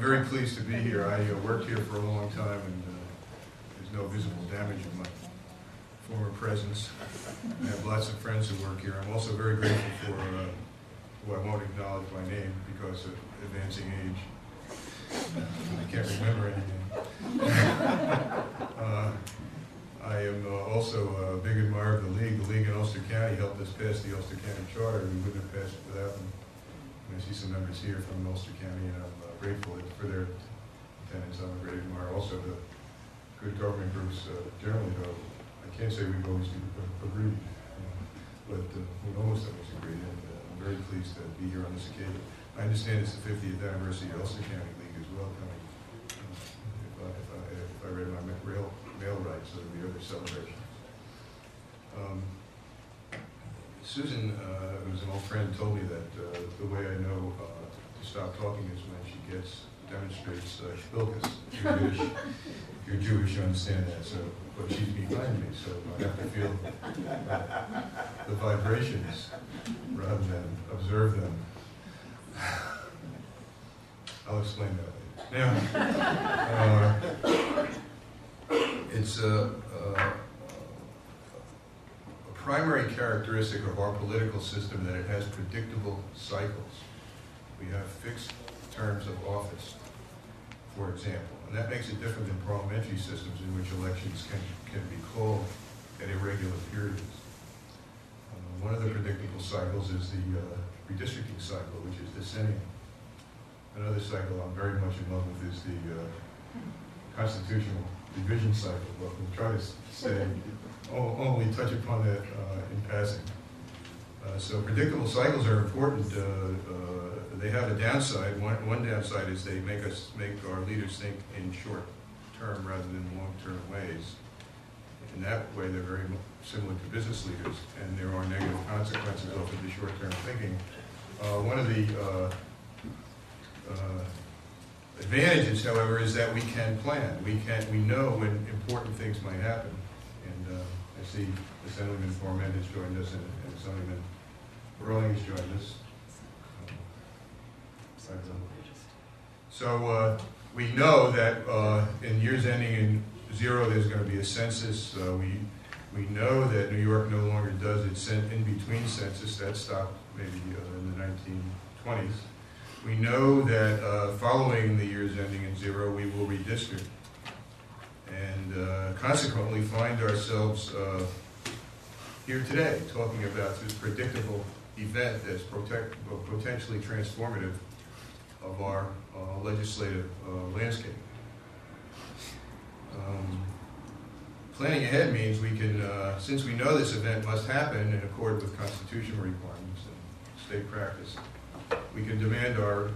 very pleased to be here. I worked here for a long time, and there's no visible damage in my former presence. I have lots of friends who work here. I'm also very grateful for who I won't acknowledge by name because of advancing age. I can't remember anything. I am also a big admirer of the League. The League in Ulster County helped us pass the Ulster County Charter. We wouldn't have passed it without them. I see some members here from Ulster County, and I'm grateful for their attendance. I'm a great admirer also of the good government groups generally, though I can't say we've always agreed, but we almost always agreed, and I'm very pleased to be here on this occasion. I understand it's the 50th anniversary of the Ulster County League as well coming. If I read my mail right, so there'll be other celebrations. Susan, who's an old friend, told me that the way I know to stop talking is when she demonstrates Shpilkus. If you're Jewish, you understand that. So, but she's behind me, so I have to feel the vibrations rather than observe them. I'll explain that later. Now, it's a primary characteristic of our political system that it has predictable cycles. We have fixed terms of office, for example, and that makes it different than parliamentary systems in which elections can be called at irregular periods. One of the predictable cycles is the redistricting cycle, which is decennial. Another cycle I'm very much in love with is the constitutional revision cycle, but we'll try to stay, only touch upon that in passing. So predictable cycles are important. They have a downside. One downside is they make our leaders think in short-term rather than long-term ways. In that way, they're very similar to business leaders, and there are negative consequences of the short-term thinking. One of the advantages, however, is that we can plan. We know when important things might happen. And I see Assemblyman Forman has joined us, and Assemblyman Burling has joined us. So we know that in years ending in 0, there's going to be a census. We know that New York no longer does its in-between census. That stopped maybe in the 1920s. We know that following the years ending in 0, we will redistrict, and consequently find ourselves here today talking about this predictable event that's potentially transformative of our legislative landscape. Planning ahead means we can, since we know this event must happen in accord with constitutional requirements and state practice, we can demand our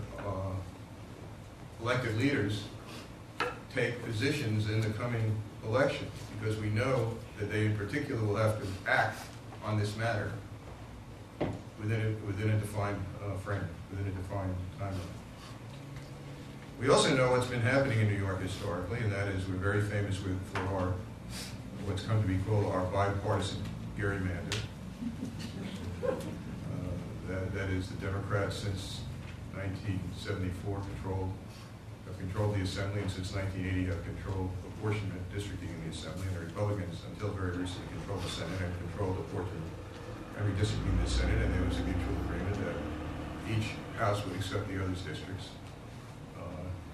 elected leaders take positions in the coming election, because we know that they in particular will have to act on this matter within a defined frame, within a defined timeline. We also know what's been happening in New York historically, and that is we're very famous for our what's come to be called our bipartisan gerrymander. That is, the Democrats since 1974 have controlled the Assembly, and since 1980 have controlled apportionment districting in the Assembly, and the Republicans, until very recently, controlled the Senate and controlled apportionment and redistricting in the Senate, and there was a mutual agreement that each House would accept the other's districts,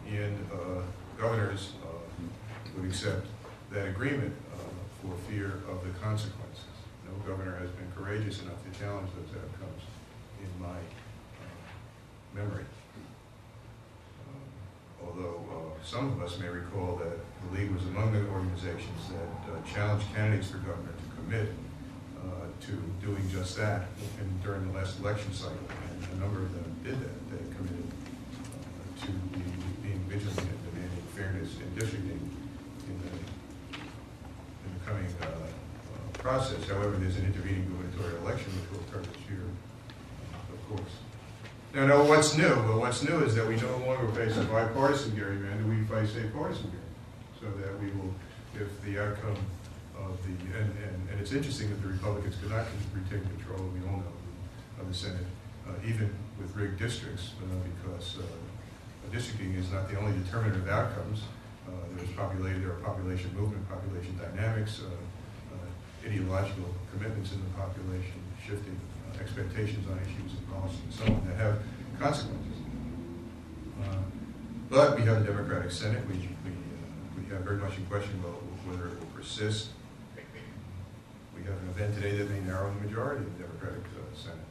and governors would accept that agreement for fear of the consequences. No governor has been courageous enough to challenge those outcomes in my memory. Although some of us may recall that the League was among the organizations that challenged candidates for governor to commit to doing just that during the last election cycle, and a number of them did that. They committed to being vigilant and demanding fairness in districting in the coming process. However, there's an intervening gubernatorial election which will occur this year, of course. Now, what's new? Well, what's new is that we no longer face a bipartisan gerrymander, we face a partisan gerrymander. So that we will, if the outcome of the, and it's interesting that the Republicans could not retain control, we all know, of the Senate, even with rigged districts, because districting is not the only determinant of outcomes. There are population movement, population dynamics, ideological commitments in the population, shifting expectations on issues and policy and so on that have consequences. But we have a Democratic Senate. We have very much in question about whether it will persist. We have an event today that may narrow the majority of the Democratic Senate.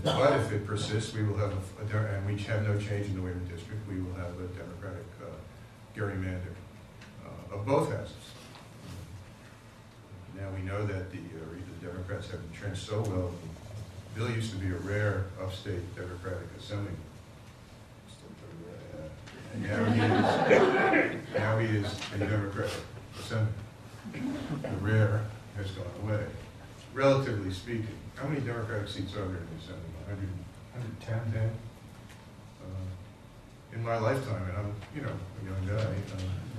But if it persists, we will have, and we have no change in the way of the district, we will have a Democratic gerrymander of both houses. Now we know that the Democrats have entrenched so well. The bill used to be a rare upstate Democratic assembly. Now he is a Democratic assembly. The rare has gone away. Relatively speaking, how many Democratic seats are there in the assembly? 110? In my lifetime, and I'm, a young guy,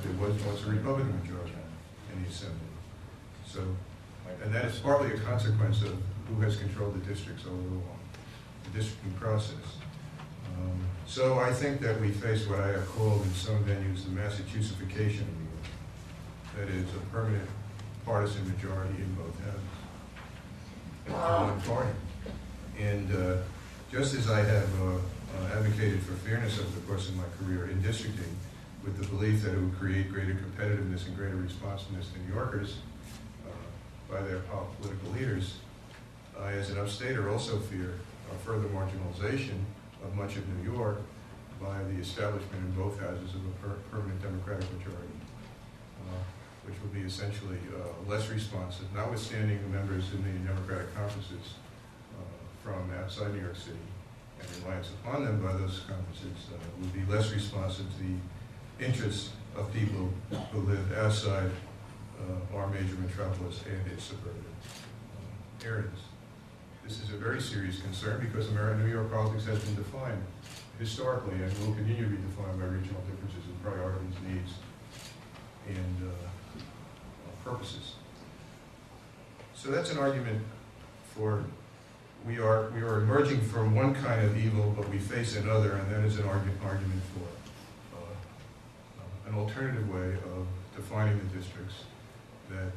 there was once a Republican majority in the assembly. So, and that is partly a consequence of who has controlled the districts all along, the districting process. So I think that we face what I have called in some venues the Massachusettsification of New York. That is a permanent partisan majority in both houses, one party. And just as I have advocated for fairness over the course of my career in districting, with the belief that it would create greater competitiveness and greater responsiveness to New Yorkers by their political leaders, I, as an upstater, also fear further marginalization of much of New York by the establishment in both houses of a permanent Democratic majority, which will be essentially less responsive, notwithstanding the members in the Democratic conferences from outside New York City and reliance upon them by those conferences would be less responsive to the interests of people who live outside our major metropolis and its suburban areas. This is a very serious concern because New York politics has been defined historically and will continue to be defined by regional differences in priorities, needs, and purposes. So that's an argument for we are emerging from one kind of evil, but we face another, and that is an argument for an alternative way of defining the districts that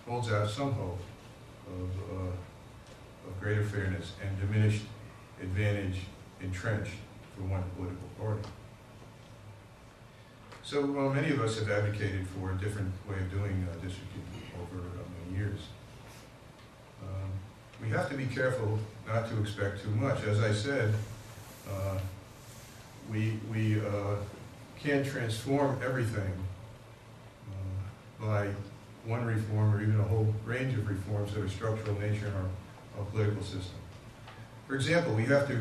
holds out some hope of greater fairness and diminished advantage entrenched for one political party. So many of us have advocated for a different way of doing districting over many years. We have to be careful not to expect too much. As I said, we can't transform everything by one reform or even a whole range of reforms that are structural in nature in our political system. For example, we have to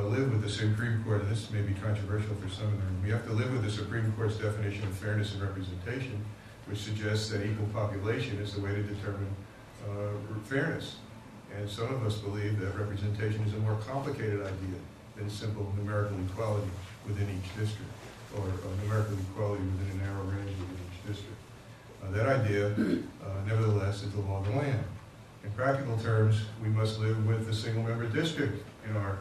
live with the Supreme Court, and this may be controversial for some of them, we have to live with the Supreme Court's definition of fairness and representation, which suggests that equal population is the way to determine fairness. And some of us believe that representation is a more complicated idea than simple numerical equality within each district, or numerical equality within a narrow range within each district. That idea, nevertheless, is the law of the land. In practical terms, we must live with the single-member district in our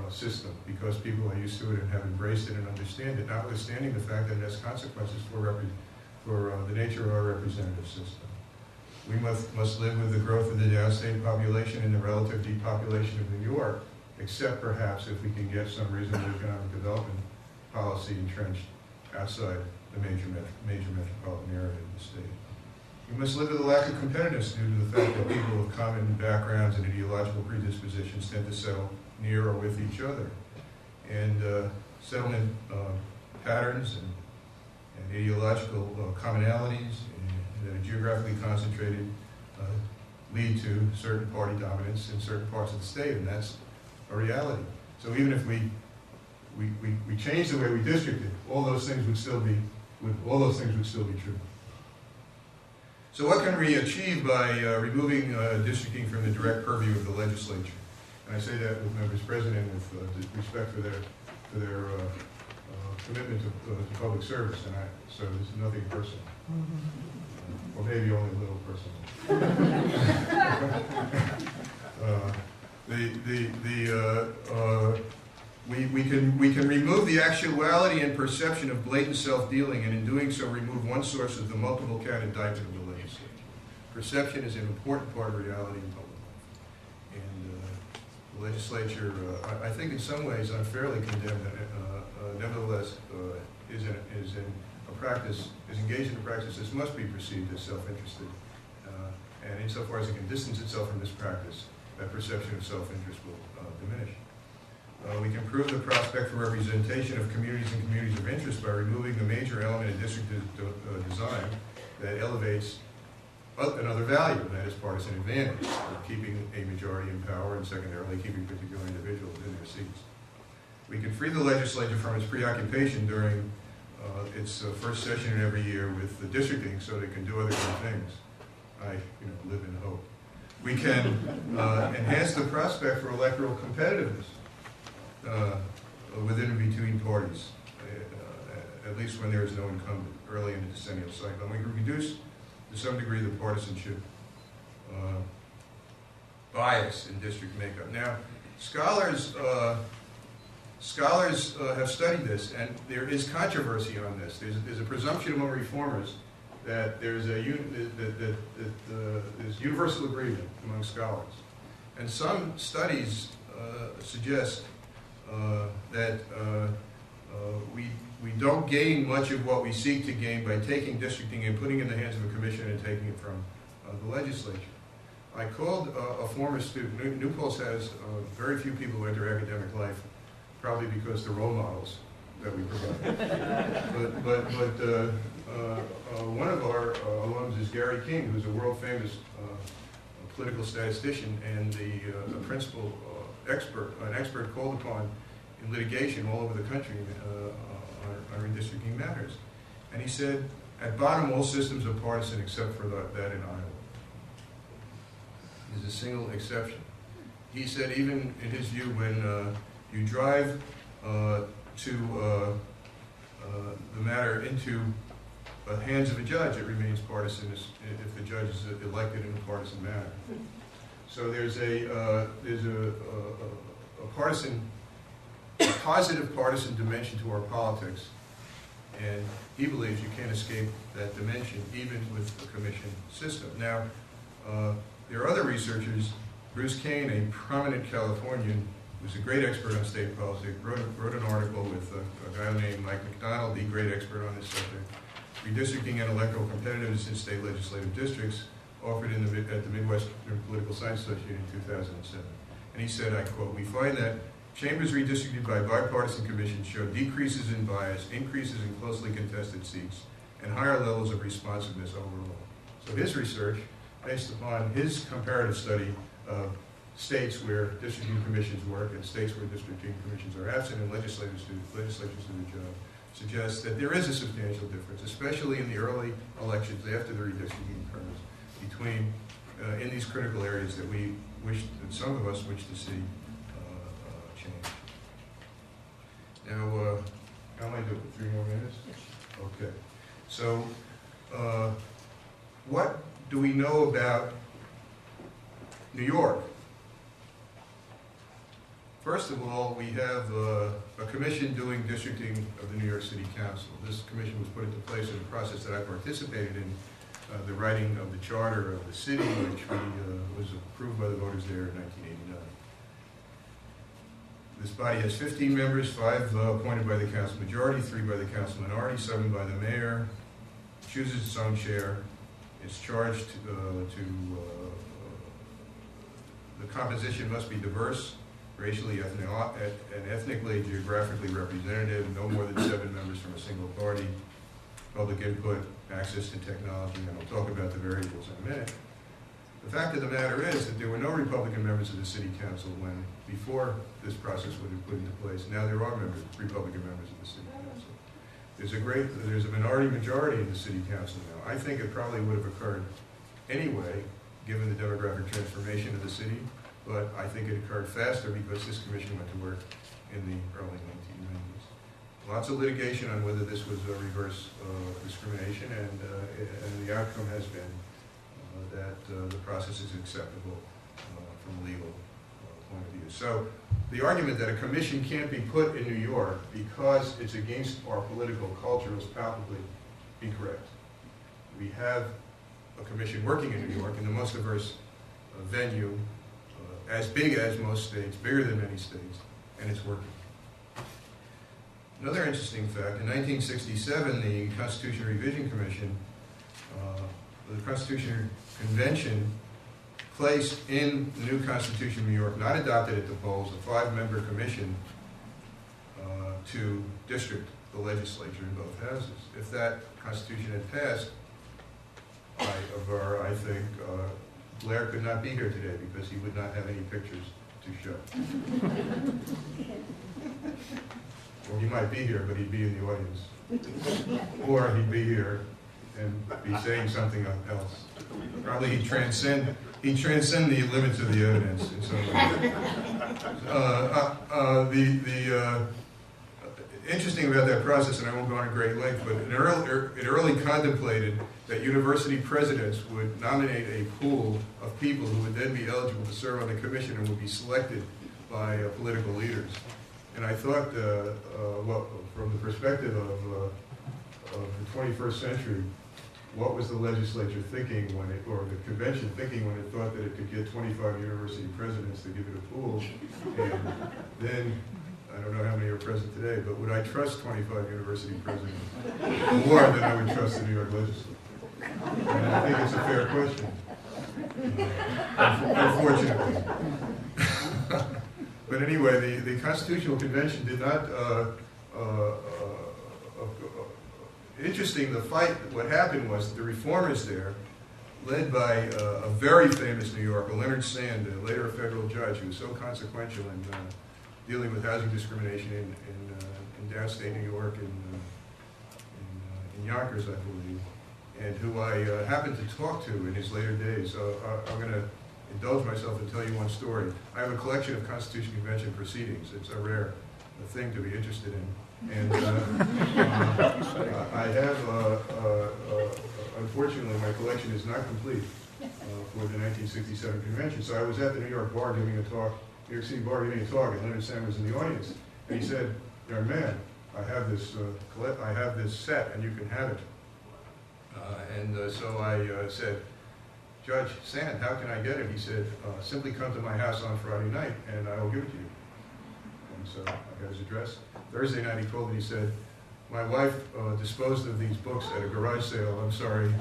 system because people are used to it and have embraced it and understand it, notwithstanding the fact that it has consequences for the nature of our representative system. We must live with the growth of the downstate population and the relative depopulation of New York, except perhaps if we can get some reasonable economic development policy entrenched outside the major metropolitan area of the state. We must live with a lack of competitiveness due to the fact that people of common backgrounds and ideological predispositions tend to settle near or with each other. And settlement patterns and ideological commonalities that are geographically concentrated lead to certain party dominance in certain parts of the state, and that's a reality. So even if we change the way we districted, all those things would still be true. So what can we achieve by removing districting from the direct purview of the legislature? And I say that with members present and with respect for their commitment to public service. And so this is nothing personal, or maybe only a little personal. We can remove the actuality and perception of blatant self-dealing, and in doing so remove one source of the multiple count indictment of the legislature. Perception is an important part of reality in public life. And the legislature, I think in some ways unfairly condemned, nevertheless is engaged in a practice that must be perceived as self-interested. And insofar as it can distance itself from this practice, that perception of self-interest will diminish. We can improve the prospect for representation of communities and communities of interest by removing the major element in district design that elevates another value, and that is partisan advantage, keeping a majority in power and secondarily keeping particular individuals in their seats. We can free the legislature from its preoccupation during its first session in every year with the districting so they can do other good things. I live in hope. We can enhance the prospect for electoral competitiveness within and between parties, at least when there is no incumbent early in the decennial cycle. And we can reduce, to some degree, the partisanship bias in district makeup. Now, scholars have studied this, and there is controversy on this. There's a presumption among reformers that there's universal agreement among scholars. And some studies suggest that we don't gain much of what we seek to gain by taking districting and putting it in the hands of a commission and taking it from the legislature. I called a former student. New Paltz has very few people who enter academic life, probably because they're role models that we provide. but one of our alums is Gary King, who's a world famous political statistician and the principal an expert called upon in litigation all over the country on redistricting matters. And he said, at bottom, all systems are partisan except for that in Iowa. There's a single exception. He said even in his view, when you drive the matter into the hands of a judge, it remains partisan if the judge is elected in a partisan manner. So there's a positive partisan dimension to our politics, and he believes you can't escape that dimension even with the commission system. Now, there are other researchers. Bruce Kane, a prominent Californian, who's a great expert on state policy, wrote an article with a guy named Mike McDonald, the great expert on this subject, Redistricting and Electoral Competitiveness in State Legislative Districts, offered at the Midwestern Political Science Association in 2007. And he said, I quote, "We find that chambers redistricted by bipartisan commissions show decreases in bias, increases in closely contested seats, and higher levels of responsiveness overall." So his research, based upon his comparative study of states where districting commissions work and states where districting commissions are absent and legislatures do the job, suggests that there is a substantial difference, especially in the early elections after the redistricting occurs, between in these critical areas that some of us wish to see change. Now, how am I doing? 3 more minutes? Okay. So, what do we know about New York? First of all, we have a commission doing districting of the New York City Council. This commission was put into place in a process that I participated in, the writing of the charter of the city, which was approved by the voters there in 1989. This body has 15 members, 5 appointed by the council majority, 3 by the council minority, 7 by the mayor, chooses its own chair. It's charged the composition must be diverse, racially and ethnically, geographically representative, no more than 7 members from a single party, public input, access to technology, and I'll talk about the variables in a minute. The fact of the matter is that there were no Republican members of the City Council before this process was put into place. Now there are Republican members of the City Council. There's a minority majority in the City Council now. I think it probably would have occurred anyway, given the demographic transformation of the city, but I think it occurred faster because this commission went to work in the early 1990s. Lots of litigation on whether this was a reverse discrimination, and the outcome has been that the process is acceptable from a legal point of view. So the argument that a commission can't be put in New York because it's against our political culture is palpably incorrect. We have a commission working in New York in the most diverse venue, as big as most states, bigger than many states, and it's working. Another interesting fact, in 1967, the Constitution Revision Commission, the Constitution Convention placed in the new Constitution of New York, not adopted at the polls, a 5-member commission to district the legislature in both houses. If that Constitution had passed, I think Blair could not be here today because he would not have any pictures to show. Or he might be here, but he'd be in the audience. Or he'd be here and be saying something else. Probably he'd transcend the limits of the evidence in some way. The interesting about that process, and I won't go on a great length, but it early contemplated that university presidents would nominate a pool of people who would then be eligible to serve on the commission and would be selected by political leaders. And I thought, well, from the perspective of the 21st century, what was the legislature thinking when it, or the convention thinking when it thought that it could get 25 university presidents to give it a pool? And then, I don't know how many are present today, but would I trust 25 university presidents more than I would trust the New York legislature? And I think it's a fair question, unfortunately. But anyway, the Constitutional Convention did not, interesting, the fight, what happened was that the reformers there, led by a very famous New Yorker, Leonard Sand, later a federal judge, who was so consequential in dealing with housing discrimination in downstate New York, in Yonkers, I believe, and who I happened to talk to in his later days. So I'm going to indulge myself and tell you one story. I have a collection of Constitution Convention proceedings. It's a rare thing to be interested in. And I have, unfortunately, my collection is not complete for the 1967 convention. So I was at the New York bar giving a talk, New York City bar giving a talk, and Leonard Sand was in the audience. And he said, "Young man, I have this set, and you can have it." So I said, "Judge Sand, how can I get it?" He said, "Simply come to my house on Friday night, and I will give it to you." And so I got his address. Thursday night he called and he said, "My wife disposed of these books at a garage sale. I'm sorry."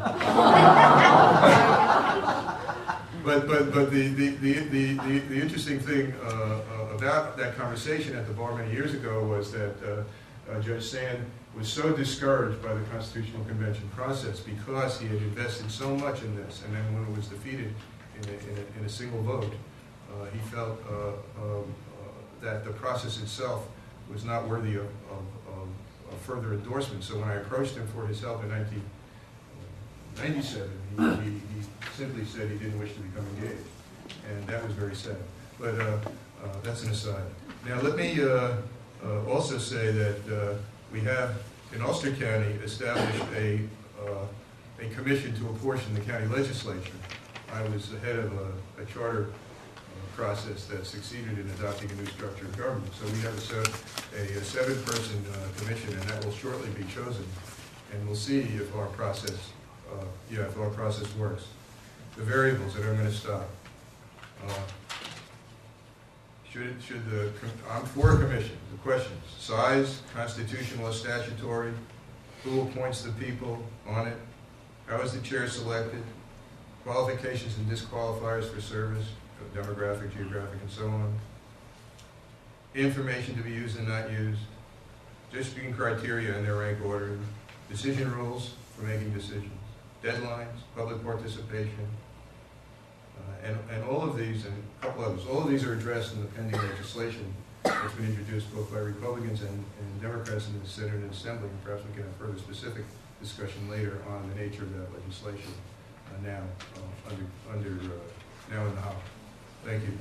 But the interesting thing about that conversation at the bar many years ago was that Judge Sand was so discouraged by the Constitutional Convention process because he had invested so much in this, and then when it was defeated in a single vote, he felt that the process itself was not worthy of further endorsement. So when I approached him for his help in 1997, he simply said he didn't wish to become engaged, and that was very sad. But that's an aside. Now let me also say that we have in Ulster County established a commission to apportion the county legislature. I was the head of a charter process that succeeded in adopting a new structure of government. So we have a 7-person commission, and that will shortly be chosen, and we'll see if our process, works. The variables that I'm going to stop. I'm for a commission. The questions: size, constitutional or statutory, who appoints the people on it, how is the chair selected, qualifications and disqualifiers for service, demographic, geographic, and so on, information to be used and not used, districting criteria and their rank order, decision rules for making decisions, deadlines, public participation, and all of these, and a couple others, all of these are addressed in the pending legislation that's been introduced both by Republicans and Democrats in the Senate and Assembly, and perhaps we can have further specific discussion later on the nature of that legislation now in the House. Thank you.